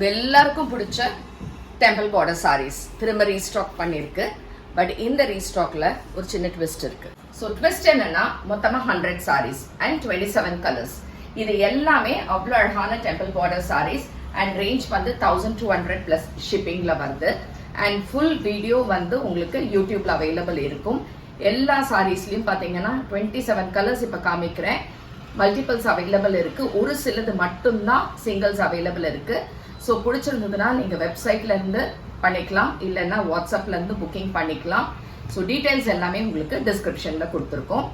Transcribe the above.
உங்க எல்லாருக்கும் பிடிச்ச டெம்பிள் பார்டர் சாரீஸ் திரும்ப ரீஸ்டாக் பண்ணிருக்கு. பட் இந்த ரீஸ்டாக்ல ஒரு சின்ன ட்விஸ்ட் இருக்கு. ஸோ ட்விஸ்ட் என்னன்னா மொத்தமா 100 சாரீஸ் அண்ட் 27 கலர்ஸ். இது எல்லாமே அவ்வளோ அழகான temple border saris and range வந்து 1200 பிளஸ் ஷிப்பிங்ல வருது. அண்ட் ஃபுல் வீடியோ வந்து உங்களுக்கு யூடியூப்ல அவைலபிள் இருக்கும். எல்லா சாரீஸ்லயும் பாத்தீங்கன்னா 27 கலர்ஸ் இப்ப காமிக்கிறேன். மல்டிபிள்ஸ் அவைலபிள் இருக்கு. ஒரு சிலது மட்டும்தான் சிங்கிள்ஸ் அவைலபிள் இருக்கு. ஸோ பிடிச்சிருந்ததுன்னா நீங்க வெப்சைட்ல இருந்து பண்ணிக்கலாம், இல்லைன்னா வாட்ஸ்அப்ல இருந்து புக்கிங் பண்ணிக்கலாம். ஸோ டீடைல்ஸ் எல்லாமே உங்களுக்கு டிஸ்கிரிப்ஷன்ல கொடுத்துருக்கோம்.